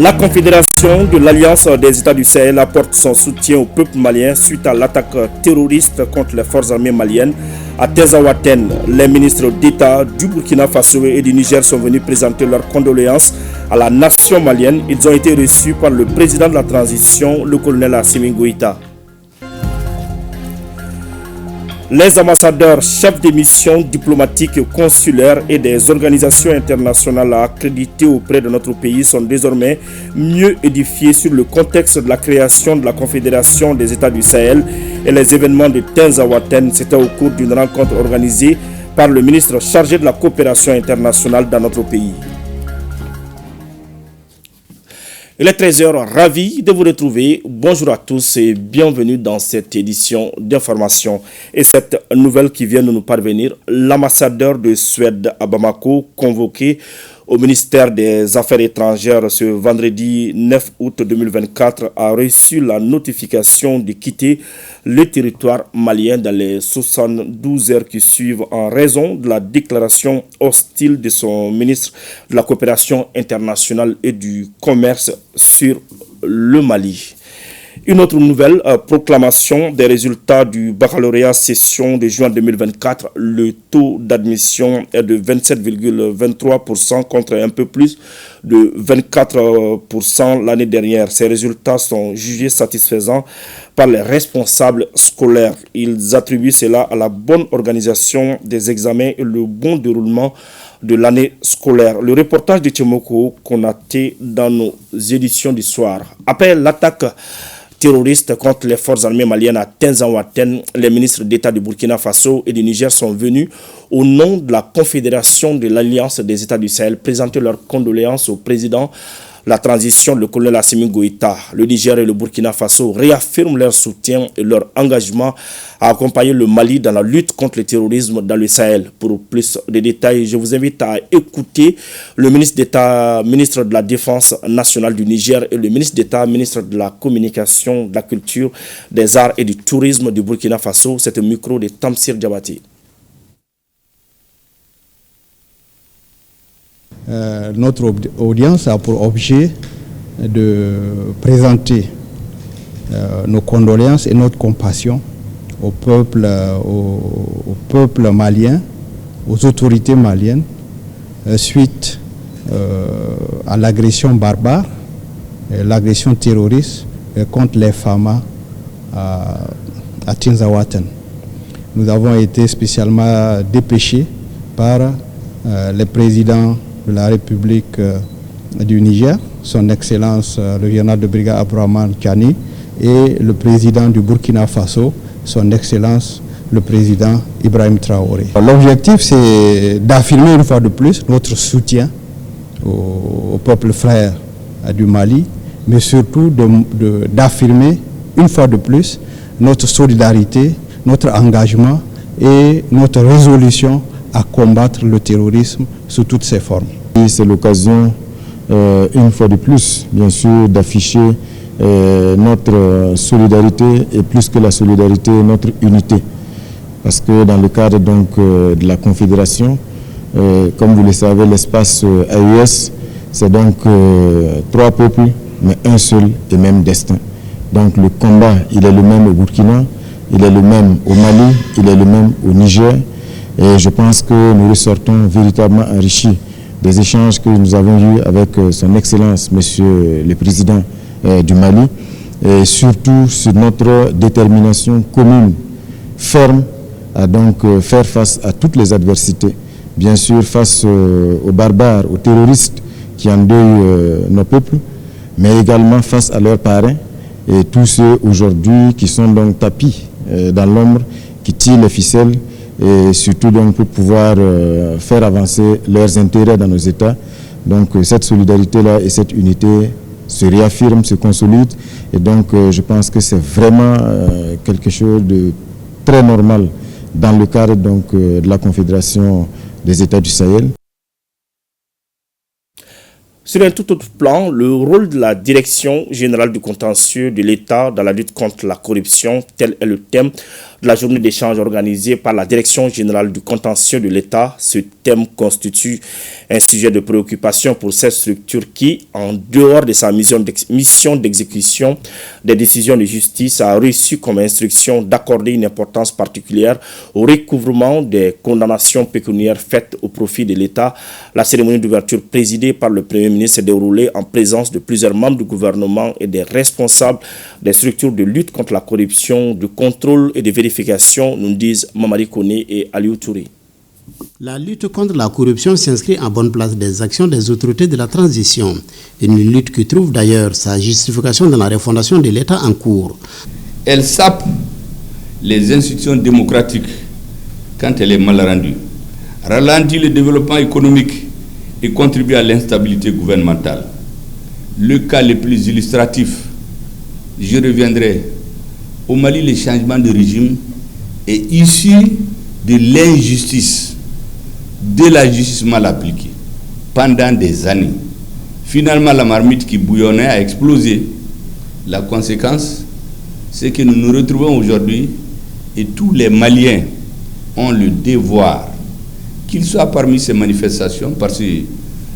La Confédération de l'Alliance des États du Sahel apporte son soutien au peuple malien suite à l'attaque terroriste contre les forces armées maliennes à Tinzaouaten. Les ministres d'État du Burkina Faso et du Niger sont venus présenter leurs condoléances à la nation malienne. Ils ont été reçus par le président de la transition, le colonel Assimi Goïta. Les ambassadeurs, chefs des missions diplomatiques, consulaires et des organisations internationales accréditées auprès de notre pays sont désormais mieux édifiés sur le contexte de la création de la Confédération des États du Sahel et les événements de Tinzaouaten. C'était au cours d'une rencontre organisée par le ministre chargé de la coopération internationale dans notre pays. Il est 13h, ravi de vous retrouver. Bonjour à tous et bienvenue dans cette édition d'information. Et cette nouvelle qui vient de nous parvenir, l'ambassadeur de Suède à Bamako, convoqué au ministère des Affaires étrangères ce vendredi 9 août 2024, a reçu la notification de quitter le territoire malien dans les 72 heures qui suivent en raison de la déclaration hostile de son ministre de la coopération internationale et du commerce sur le Mali. Une autre nouvelle, proclamation des résultats du baccalauréat session de juin 2024. Le taux d'admission est de 27,23% contre un peu plus de 24% l'année dernière. Ces résultats sont jugés satisfaisants par les responsables scolaires. Ils attribuent cela à la bonne organisation des examens et le bon déroulement de l'année scolaire. Le reportage de Tchemoko Konaté dans nos éditions du soir. Après l'attaque terroristes contre les forces armées maliennes à Tinzaouaten, les ministres d'État du Burkina Faso et du Niger sont venus au nom de la Confédération de l'Alliance des États du Sahel présenter leurs condoléances au président la transition, le colonel Assimi Goïta. Le Niger et le Burkina Faso réaffirment leur soutien et leur engagement à accompagner le Mali dans la lutte contre le terrorisme dans le Sahel. Pour plus de détails, je vous invite à écouter le ministre d'État, ministre de la Défense nationale du Niger et le ministre d'État, ministre de la Communication, de la Culture, des Arts et du Tourisme du Burkina Faso. C'est un micro de Tamsir Diabati. Notre audience a pour objet de présenter nos condoléances et notre compassion au peuple malien, aux autorités maliennes, suite à l'agression barbare, l'agression terroriste contre les Fama à Tinzaouaten. Nous avons été spécialement dépêchés par le président de la République du Niger, son Excellence le général de brigade Abdourahmane Tiani, et le président du Burkina Faso, son Excellence le président Ibrahim Traoré. L'objectif, c'est d'affirmer une fois de plus notre soutien au peuple frère du Mali, mais surtout d'affirmer une fois de plus notre solidarité, notre engagement et notre résolution à combattre le terrorisme sous toutes ses formes. C'est l'occasion, une fois de plus, bien sûr, d'afficher notre solidarité et plus que la solidarité, notre unité. Parce que dans le cadre donc, de la Confédération, comme vous le savez, l'espace AES, c'est donc trois peuples, mais un seul et même destin. Donc le combat, il est le même au Burkina, il est le même au Mali, il est le même au Niger. Et je pense que nous ressortons véritablement enrichis des échanges que nous avons eus avec son Excellence, Monsieur le Président du Mali, et surtout sur notre détermination commune, ferme, à donc faire face à toutes les adversités. Bien sûr, face aux barbares, aux terroristes qui endeuillent nos peuples, mais également face à leurs parrains et tous ceux aujourd'hui qui sont donc tapis dans l'ombre, qui tirent les ficelles, et surtout donc pour pouvoir faire avancer leurs intérêts dans nos États. Donc cette solidarité-là et cette unité se réaffirment, se consolident, et donc je pense que c'est vraiment quelque chose de très normal dans le cadre donc, de la Confédération des États du Sahel. Sur un tout autre plan, le rôle de la Direction générale du contentieux de l'État dans la lutte contre la corruption, tel est le thème de la journée d'échange organisée par la Direction générale du contentieux de l'État. Ce thème constitue un sujet de préoccupation pour cette structure qui, en dehors de sa mission d'exécution des décisions de justice, a reçu comme instruction d'accorder une importance particulière au recouvrement des condamnations pécuniaires faites au profit de l'État. La cérémonie d'ouverture présidée par le Premier ministre s'est déroulée en présence de plusieurs membres du gouvernement et des responsables des structures de lutte contre la corruption, de contrôle et de vérification, nous disent Mamadi Koné et Aliou Touré. La lutte contre la corruption s'inscrit en bonne place des actions des autorités de la transition. Une lutte qui trouve d'ailleurs sa justification dans la refondation de l'État en cours. Elle sape les institutions démocratiques quand elle est mal rendue, ralentit le développement économique et contribue à l'instabilité gouvernementale. Le cas le plus illustratif, je reviendrai. Au Mali, le changement de régime est issu de l'injustice, de la justice mal appliquée pendant des années. Finalement, la marmite qui bouillonnait a explosé. La conséquence, c'est que nous nous retrouvons aujourd'hui et tous les Maliens ont le devoir, qu'ils soient parmi ces manifestations, parce que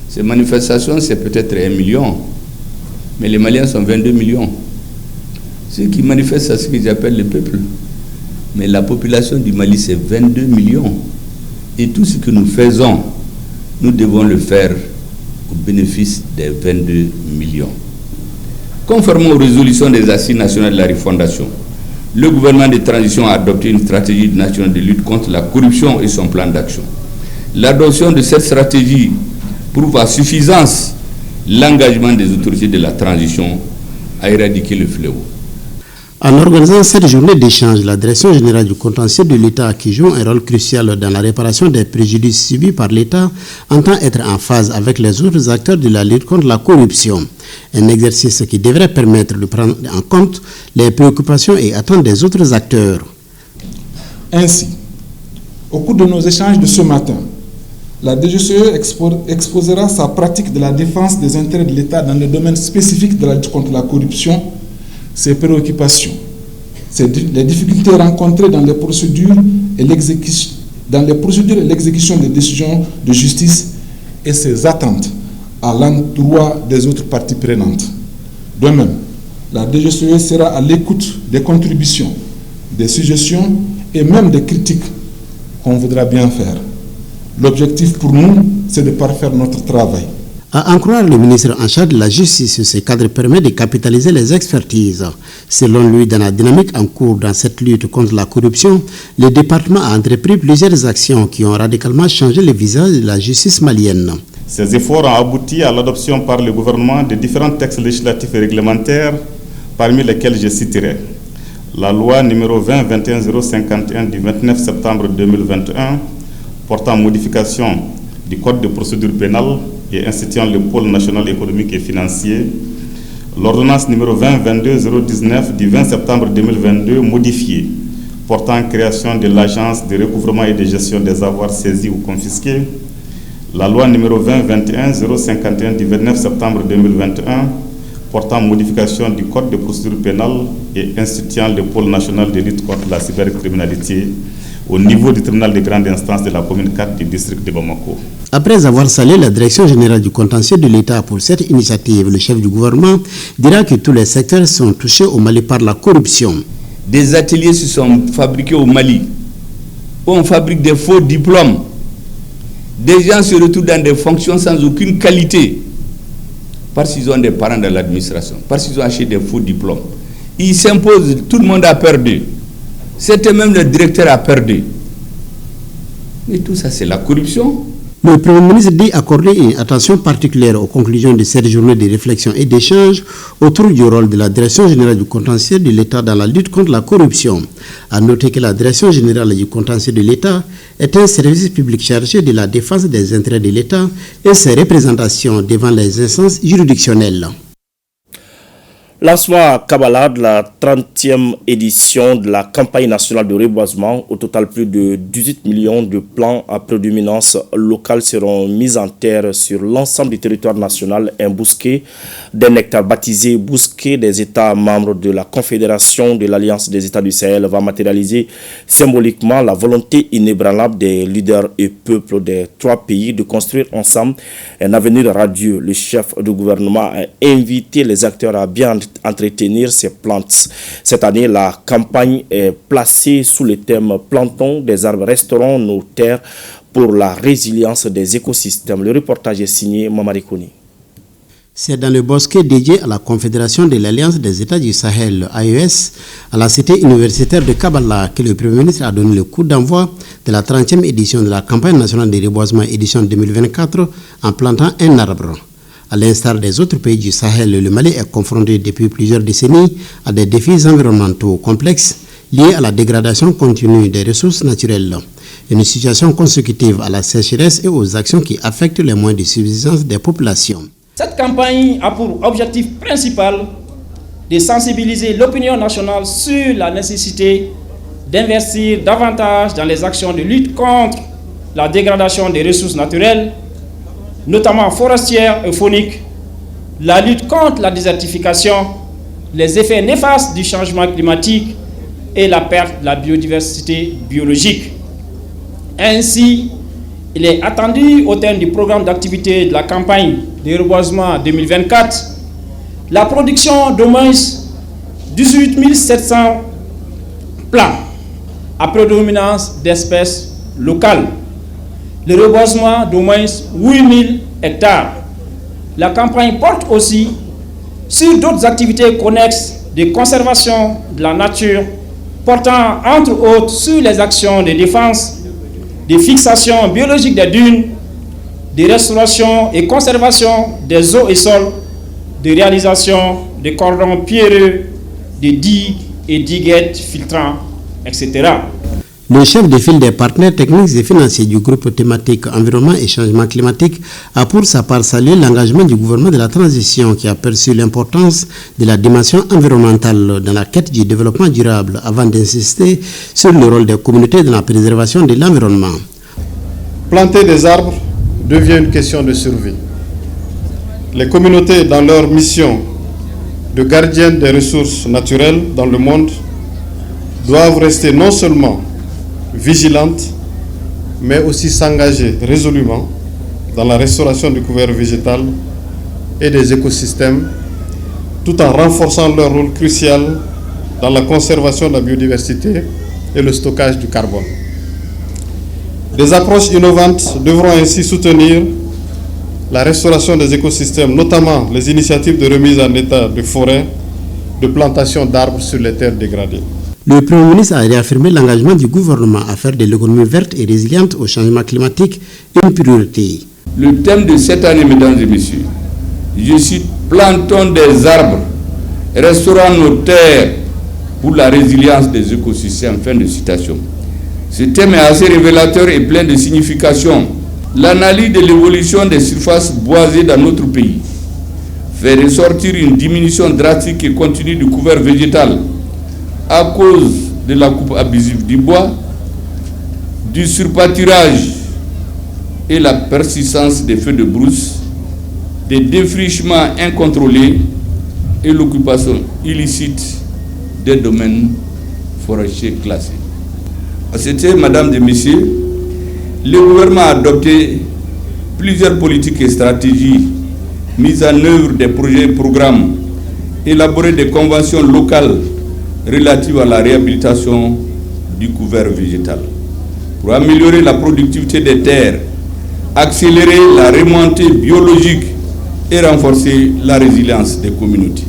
ces manifestations, c'est peut-être 1 million, mais les Maliens sont 22 millions. Ceux qui manifestent, c'est ce qu'ils appellent le peuple. Mais la population du Mali, c'est 22 millions. Et tout ce que nous faisons, nous devons le faire au bénéfice des 22 millions. Conformément aux résolutions des Assises nationales de la refondation, le gouvernement de transition a adopté une stratégie nationale de lutte contre la corruption et son plan d'action. L'adoption de cette stratégie prouve à suffisance l'engagement des autorités de la transition à éradiquer le fléau. En organisant cette journée d'échange, la Direction générale du contentieux de l'État, qui joue un rôle crucial dans la réparation des préjudices subis par l'État, entend être en phase avec les autres acteurs de la lutte contre la corruption. Un exercice qui devrait permettre de prendre en compte les préoccupations et attentes des autres acteurs. Ainsi, au cours de nos échanges de ce matin, la DGCE exposera sa pratique de la défense des intérêts de l'État dans le domaine spécifique de la lutte contre la corruption, ses préoccupations, les difficultés rencontrées dans les procédures et l'exécution des décisions de justice et ses attentes à l'endroit des autres parties prenantes. De même, la DGCE sera à l'écoute des contributions, des suggestions et même des critiques qu'on voudra bien faire. L'objectif pour nous, c'est de parfaire notre travail. À en croire le ministre en charge de la justice, ce cadre permet de capitaliser les expertises. Selon lui, dans la dynamique en cours dans cette lutte contre la corruption, le département a entrepris plusieurs actions qui ont radicalement changé le visage de la justice malienne. Ces efforts ont abouti à l'adoption par le gouvernement de différents textes législatifs et réglementaires, parmi lesquels je citerai la loi numéro 20-21-051 du 29 septembre 2021 portant modification du Code de procédure pénale et instituant le pôle national économique et financier, l'ordonnance numéro 20-22-019 du 20 septembre 2022 modifiée, portant création de l'agence de recouvrement et de gestion des avoirs saisis ou confisqués, la loi numéro 20-21-051 du 29 septembre 2021, portant modification du Code de procédure pénale et instituant le pôle national de lutte contre la cybercriminalité au niveau du tribunal de grande instance de la commune 4 du district de Bamako. Après avoir salué la Direction générale du contentieux de l'État pour cette initiative, le chef du gouvernement dira que tous les secteurs sont touchés au Mali par la corruption. Des ateliers se sont fabriqués au Mali, où on fabrique des faux diplômes. Des gens se retrouvent dans des fonctions sans aucune qualité, parce qu'ils ont des parents dans l'administration, parce qu'ils ont acheté des faux diplômes. Ils s'imposent, tout le monde a perdu. C'était même le directeur a perdu. Mais tout ça, c'est la corruption. Le Premier ministre dit accorder une attention particulière aux conclusions de cette journée de réflexion et d'échange autour du rôle de la Direction générale du contentieux de l'État dans la lutte contre la corruption. À noter que la Direction générale du contentieux de l'État est un service public chargé de la défense des intérêts de l'État et ses représentations devant les instances juridictionnelles. Lancement à Kabbalah de la 30e édition de la campagne nationale de reboisement. Au total, plus de 18 millions de plants à prédominance locale seront mis en terre sur l'ensemble du territoire national. Un bousquet d'un hectare baptisé bousquet des États membres de la Confédération de l'Alliance des États du Sahel va matérialiser symboliquement la volonté inébranlable des leaders et peuples des trois pays de construire ensemble un avenir radieux. Le chef du gouvernement a invité les acteurs à bien entretenir ces plantes. Cette année, la campagne est placée sous le thème « Plantons des arbres, restaurons nos terres pour la résilience des écosystèmes ». Le reportage est signé Mamari Kouni. C'est dans le bosquet dédié à la Confédération de l'Alliance des États du Sahel, AES, à la cité universitaire de Kabbalah, que le Premier ministre a donné le coup d'envoi de la 30e édition de la campagne nationale de reboisement édition 2024 en plantant un arbre. À l'instar des autres pays du Sahel, le Mali est confronté depuis plusieurs décennies à des défis environnementaux complexes liés à la dégradation continue des ressources naturelles, une situation consécutive à la sécheresse et aux actions qui affectent les moyens de subsistance des populations. Cette campagne a pour objectif principal de sensibiliser l'opinion nationale sur la nécessité d'investir davantage dans les actions de lutte contre la dégradation des ressources naturelles, notamment forestières et fauniques, la lutte contre la désertification, les effets néfastes du changement climatique et la perte de la biodiversité biologique. Ainsi, il est attendu au terme du programme d'activité de la campagne de reboisement 2024 la production d'au moins 18 700 plants à prédominance d'espèces locales, le reboisement d'au moins 8000 hectares. La campagne porte aussi sur d'autres activités connexes de conservation de la nature, portant entre autres sur les actions de défense, de fixation biologique des dunes, de restauration et conservation des eaux et sols, de réalisation de cordons pierreux, de digues et diguettes filtrants, etc. Le chef de file des partenaires techniques et financiers du groupe thématique environnement et changement climatique a pour sa part salué l'engagement du gouvernement de la transition qui a perçu l'importance de la dimension environnementale dans la quête du développement durable avant d'insister sur le rôle des communautés dans la préservation de l'environnement. Planter des arbres devient une question de survie. Les communautés, dans leur mission de gardiennes des ressources naturelles dans le monde, doivent rester non seulement vigilantes, mais aussi s'engager résolument dans la restauration du couvert végétal et des écosystèmes, tout en renforçant leur rôle crucial dans la conservation de la biodiversité et le stockage du carbone. Des approches innovantes devront ainsi soutenir la restauration des écosystèmes, notamment les initiatives de remise en état de forêts, de plantation d'arbres sur les terres dégradées. Le Premier ministre a réaffirmé l'engagement du gouvernement à faire de l'économie verte et résiliente au changement climatique une priorité. Le thème de cette année, mesdames et messieurs, je cite « Plantons des arbres, restaurons nos terres pour la résilience des écosystèmes ». Fin de citation. Ce thème est assez révélateur et plein de signification. L'analyse de l'évolution des surfaces boisées dans notre pays fait ressortir une diminution drastique et continue du couvert végétal à cause de la coupe abusive du bois, du surpâturage et la persistance des feux de brousse, des défrichements incontrôlés et l'occupation illicite des domaines forestiers classés. C'était, mesdames et messieurs, le gouvernement a adopté plusieurs politiques et stratégies, mises en œuvre des projets et programmes, élaboré des conventions locales relatives à la réhabilitation du couvert végétal. Pour améliorer la productivité des terres, accélérer la remontée biologique et renforcer la résilience des communautés.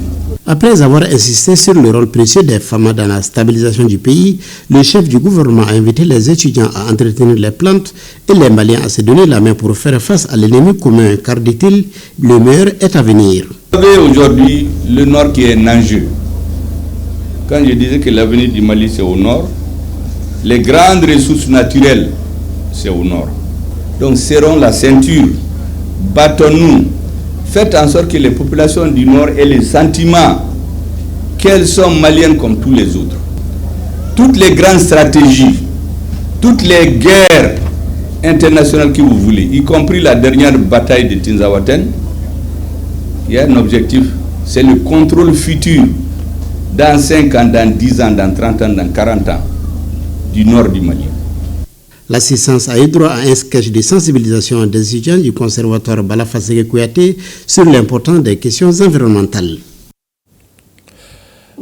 Après avoir insisté sur le rôle précieux des femmes dans la stabilisation du pays, le chef du gouvernement a invité les étudiants à entretenir les plantes et les Maliens à se donner la main pour faire face à l'ennemi commun, car, dit-il, le meilleur est à venir. Vous savez aujourd'hui le Nord qui est un enjeu. Quand je disais que l'avenir du Mali c'est au Nord, les grandes ressources naturelles c'est au Nord. Donc serrons la ceinture, battons-nous. Faites en sorte que les populations du Nord aient le sentiment qu'elles sont maliennes comme tous les autres. Toutes les grandes stratégies, toutes les guerres internationales que vous voulez, y compris la dernière bataille de Tinzaouaten, il y a un objectif, c'est le contrôle futur dans 5 ans, dans 10 ans, dans 30 ans, dans 40 ans du nord du Mali. L'assistance a eu droit à un sketch de sensibilisation des étudiants du conservatoire Balafassé Kouyaté sur l'importance des questions environnementales.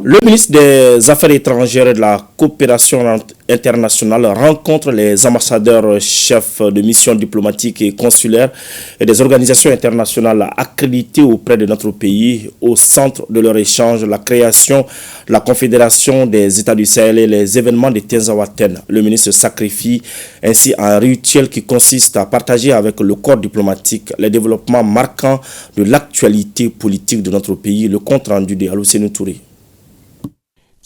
Le ministre des Affaires étrangères et de la coopération internationale rencontre les ambassadeurs chefs de mission diplomatique et consulaire et des organisations internationales accréditées auprès de notre pays. Au centre de leur échange, la création de la Confédération des États du Sahel et les événements de Tinzaouaten. Le ministre sacrifie ainsi un rituel qui consiste à partager avec le corps diplomatique les développements marquants de l'actualité politique de notre pays. Le compte rendu de Alousseinou Touré.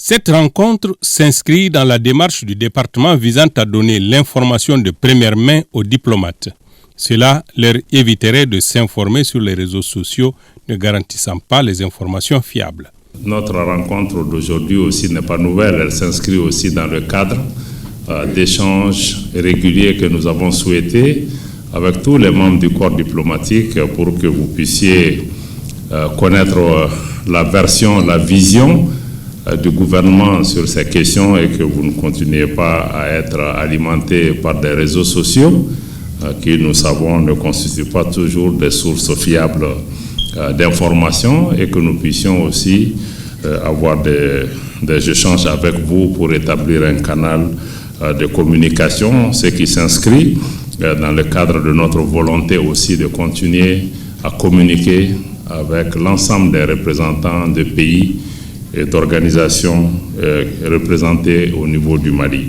Cette rencontre s'inscrit dans la démarche du département visant à donner l'information de première main aux diplomates. Cela leur éviterait de s'informer sur les réseaux sociaux ne garantissant pas les informations fiables. Notre rencontre d'aujourd'hui aussi n'est pas nouvelle, elle s'inscrit aussi dans le cadre d'échanges réguliers que nous avons souhaité avec tous les membres du corps diplomatique pour que vous puissiez connaître la version, la vision du gouvernement sur ces questions et que vous ne continuez pas à être alimenté par des réseaux sociaux qui, nous savons, ne constituent pas toujours des sources fiables d'informations et que nous puissions aussi avoir des échanges avec vous pour établir un canal de communication, ce qui s'inscrit dans le cadre de notre volonté aussi de continuer à communiquer avec l'ensemble des représentants de pays et d'organisations représentées au niveau du Mali.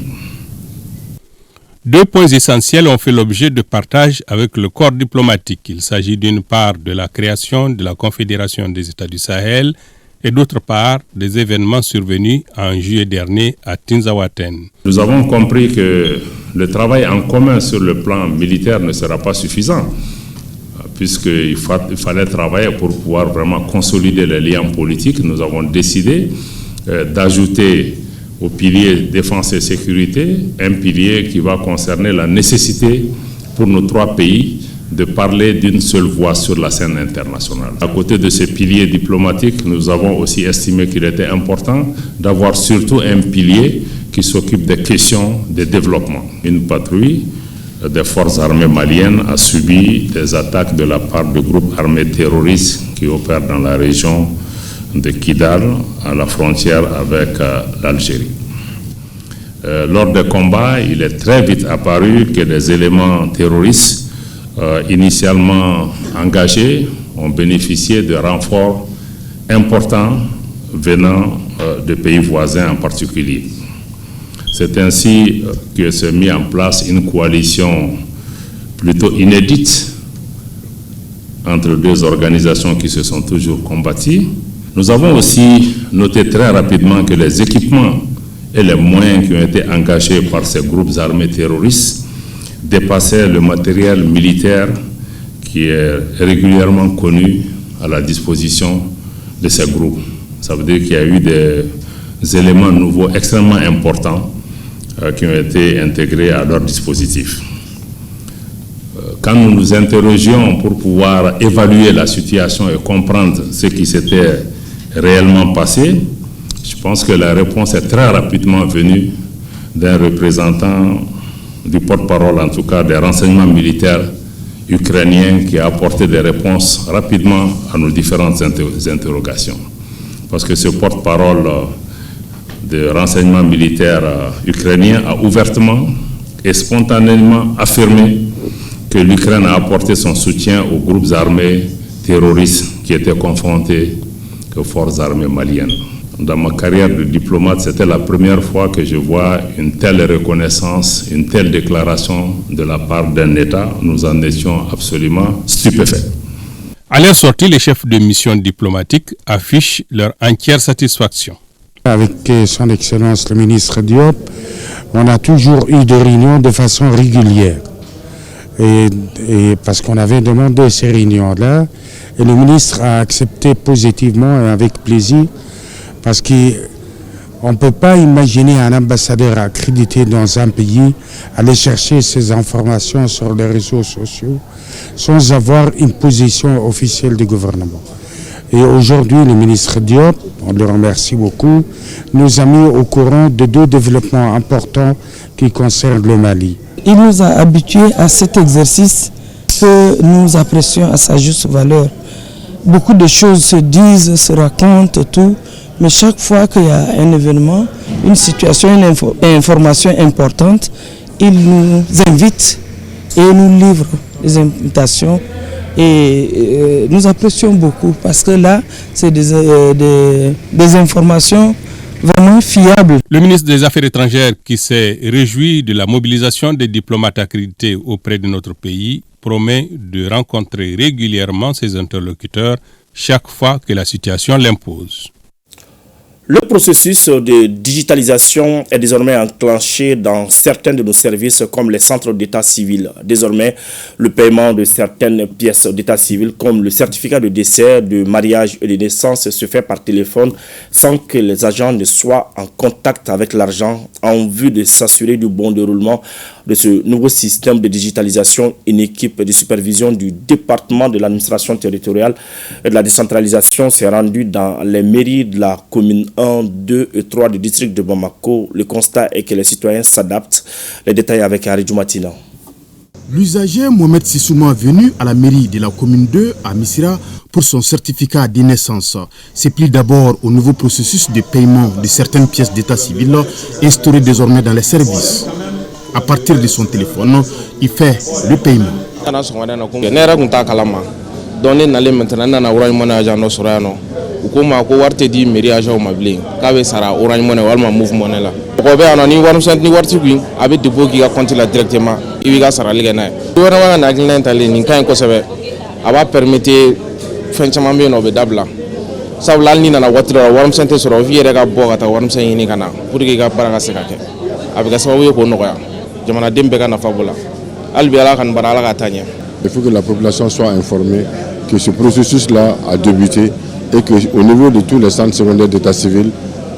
Deux points essentiels ont fait l'objet de partage avec le corps diplomatique. Il s'agit d'une part de la création de la Confédération des États du Sahel et d'autre part des événements survenus en juillet dernier à Tinzaouaten. Nous avons compris que le travail en commun sur le plan militaire ne sera pas suffisant, puisqu'il fallait travailler pour pouvoir vraiment consolider les liens politiques. Nous avons décidé d'ajouter au pilier défense et sécurité un pilier qui va concerner la nécessité pour nos 3 pays de parler d'une seule voix sur la scène internationale. À côté de ces piliers diplomatiques, nous avons aussi estimé qu'il était important d'avoir surtout un pilier qui s'occupe des questions de développement. Une patrouille des forces armées maliennes a subi des attaques de la part de groupes armés terroristes qui opèrent dans la région de Kidal, à la frontière avec l'Algérie. Lors des combats, il est très vite apparu que des éléments terroristes initialement engagés ont bénéficié de renforts importants venant de pays voisins en particulier. C'est ainsi que s'est mise en place une coalition plutôt inédite entre 2 organisations qui se sont toujours combattues. Nous avons aussi noté très rapidement que les équipements et les moyens qui ont été engagés par ces groupes armés terroristes dépassaient le matériel militaire qui est régulièrement connu à la disposition de ces groupes. Ça veut dire qu'il y a eu des éléments nouveaux extrêmement importants qui ont été intégrés à leur dispositif. Quand nous nous interrogions pour pouvoir évaluer la situation et comprendre ce qui s'était réellement passé, je pense que la réponse est très rapidement venue d'un représentant du porte-parole, en tout cas des renseignements militaires ukrainiens, qui a apporté des réponses rapidement à nos différentes interrogations. Parce que ce porte-parole de renseignements militaires ukrainiens a ouvertement et spontanément affirmé que l'Ukraine a apporté son soutien aux groupes armés terroristes qui étaient confrontés aux forces armées maliennes. Dans ma carrière de diplomate, c'était la première fois que je vois une telle reconnaissance, une telle déclaration de la part d'un État. Nous en étions absolument stupéfaits. À leur sortie, les chefs de mission diplomatique affichent leur entière satisfaction. Avec son Excellence le ministre Diop, on a toujours eu des réunions de façon régulière. Et parce qu'on avait demandé ces réunions-là, et le ministre a accepté positivement et avec plaisir Parce qu'on ne peut pas imaginer un ambassadeur accrédité dans un pays aller chercher ces informations sur les réseaux sociaux sans avoir une position officielle du gouvernement. Et aujourd'hui, le ministre Diop, on le remercie beaucoup, nous a mis au courant de 2 développements importants qui concernent le Mali. Il nous a habitués à cet exercice que nous apprécions à sa juste valeur. Beaucoup de choses se disent, se racontent, tout, mais chaque fois qu'il y a un événement, une situation, une information importante, il nous invite et nous livre des invitations. Et nous apprécions beaucoup parce que là, c'est des informations vraiment fiables. Le ministre des Affaires étrangères, qui s'est réjoui de la mobilisation des diplomates accrédités auprès de notre pays, promet de rencontrer régulièrement ses interlocuteurs chaque fois que la situation l'impose. Le processus de digitalisation est désormais enclenché dans certains de nos services comme les centres d'état civil. Désormais, le paiement de certaines pièces d'état civil comme le certificat de décès, de mariage et de naissance se fait par téléphone sans que les agents ne soient en contact avec l'argent en vue de s'assurer du bon déroulement de ce nouveau système de digitalisation. Une équipe de supervision du département de l'administration territoriale et de la décentralisation s'est rendue dans les mairies de la commune 1, 2 et 3 du district de Bamako. Le constat est que les citoyens s'adaptent. Les détails avec Aridou Matina. L'usager Mohamed Sissouma venu à la mairie de la commune 2 à Missira pour son certificat de naissance se plie d'abord au nouveau processus de paiement de certaines pièces d'état civil instauré désormais dans les services. À partir de son téléphone, il fait le paiement. Donné n'allait maintenant na orange money agent no sorano ko ma ko warte di mairie agent mabli ka be sara orange money walma move money la ko be anani warum sent ni warti gu abe depot ki ga compte la directement ibi ga sara liga na do na na glen tali ni kan ko sebe aba permettre fenchama be no be dabla sawlal ni na wati do warum sent soro viere ga bo ga warum sen ni kana pour ki ga para ga se ka ke abe ga sawo ko no ya jamana dembe ga na fabula albi ala kan barala ga tanya. Il faut que la population soit informée que ce processus-là a débuté et qu'au niveau de tous les centres secondaires d'état civil,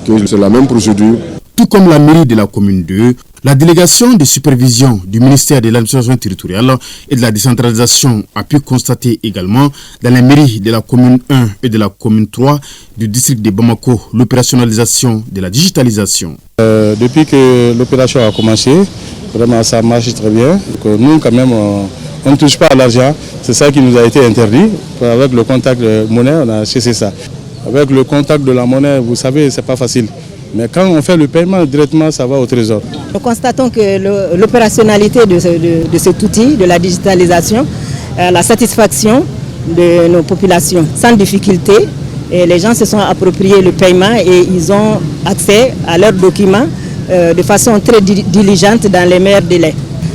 que c'est la même procédure. Tout comme la mairie de la commune 2, la délégation de supervision du ministère de l'administration territoriale et de la décentralisation a pu constater également dans les mairies de la commune 1 et de la commune 3 du district de Bamako l'opérationnalisation de la digitalisation. Depuis que l'opération a commencé, vraiment ça marche très bien. Donc, nous quand même on ne touche pas à l'argent, c'est ça qui nous a été interdit. Avec le contact de monnaie, on a cessé ça. Avec le contact de la monnaie, vous savez, c'est pas facile. Mais quand on fait le paiement directement, ça va au trésor. Nous constatons que l'opérationnalité de cet outil, de la digitalisation, la satisfaction de nos populations sans difficulté. Et les gens se sont appropriés le paiement et ils ont accès à leurs documents de façon très diligente dans les meilleurs délais.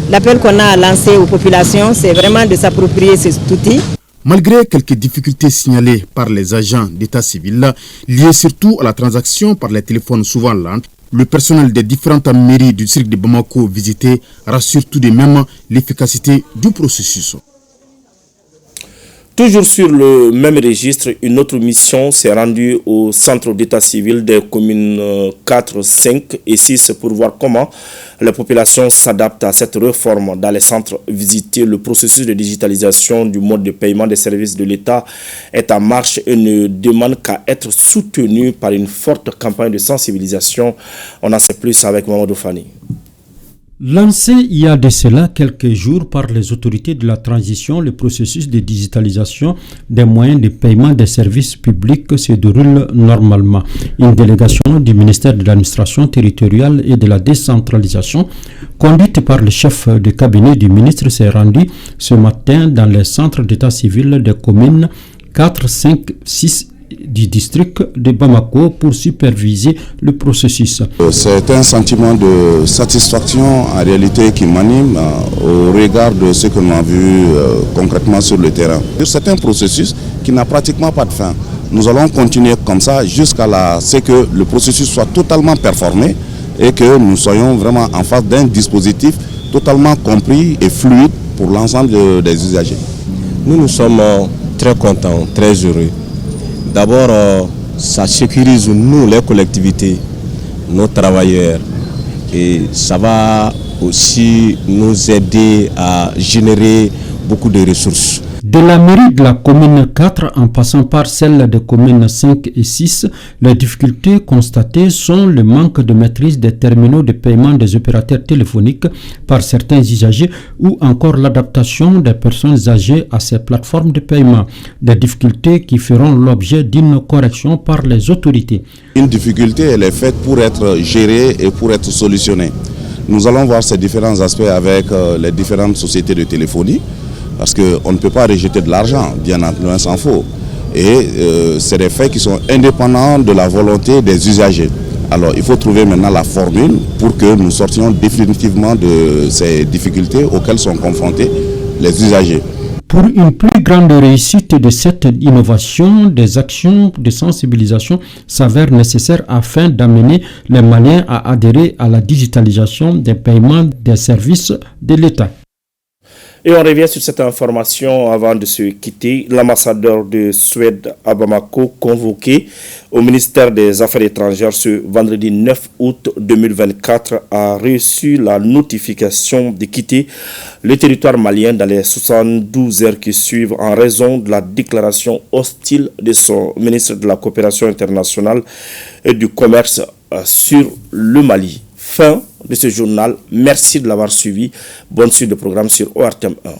L'appel qu'on a lancé aux populations, c'est vraiment de s'approprier cet outil. Malgré quelques difficultés signalées par les agents d'état civil, liées surtout à la transaction par les téléphones souvent lents, le personnel des différentes mairies du district de Bamako visité rassure tout de même l'efficacité du processus. Toujours sur le même registre, une autre mission s'est rendue au centre d'état civil des communes 4, 5 et 6 pour voir comment les populations s'adaptent à cette réforme. Dans les centres visités, le processus de digitalisation du mode de paiement des services de l'État est en marche et ne demande qu'à être soutenu par une forte campagne de sensibilisation. On en sait plus avec Mamadou Fani. Lancé il y a de cela quelques jours par les autorités de la transition, le processus de digitalisation des moyens de paiement des services publics se déroule normalement. Une délégation du ministère de l'administration territoriale et de la décentralisation, conduite par le chef de cabinet du ministre, s'est rendue ce matin dans les centres d'état civil des communes 4, 5, 6 du district de Bamako pour superviser le processus. C'est un sentiment de satisfaction en réalité qui m'anime au regard de ce que l'on a vu concrètement sur le terrain. C'est un processus qui n'a pratiquement pas de fin. Nous allons continuer comme ça jusqu'à ce que le processus soit totalement performé et que nous soyons vraiment en face d'un dispositif totalement compris et fluide pour l'ensemble des usagers. Nous sommes très contents, très heureux. D'abord, ça sécurise nous, les collectivités, nos travailleurs, et ça va aussi nous aider à générer beaucoup de ressources. De la mairie de la commune 4 en passant par celle des communes 5 et 6, les difficultés constatées sont le manque de maîtrise des terminaux de paiement des opérateurs téléphoniques par certains usagers ou encore l'adaptation des personnes âgées à ces plateformes de paiement. Des difficultés qui feront l'objet d'une correction par les autorités. Une difficulté, elle est faite pour être gérée et pour être solutionnée. Nous allons voir ces différents aspects avec les différentes sociétés de téléphonie. Parce qu'on ne peut pas rejeter de l'argent, bien loin s'en faut. Et c'est des faits qui sont indépendants de la volonté des usagers. Alors il faut trouver maintenant la formule pour que nous sortions définitivement de ces difficultés auxquelles sont confrontés les usagers. Pour une plus grande réussite de cette innovation, des actions de sensibilisation s'avèrent nécessaires afin d'amener les Maliens à adhérer à la digitalisation des paiements des services de l'État. Et on revient sur cette information avant de se quitter. L'ambassadeur de Suède à Bamako, convoqué au ministère des Affaires étrangères ce vendredi 9 août 2024, a reçu la notification de quitter le territoire malien dans les 72 heures qui suivent en raison de la déclaration hostile de son ministre de la Coopération internationale et du Commerce sur le Mali. Fin de ce journal. Merci de l'avoir suivi. Bonne suite de programme sur ORTM 1.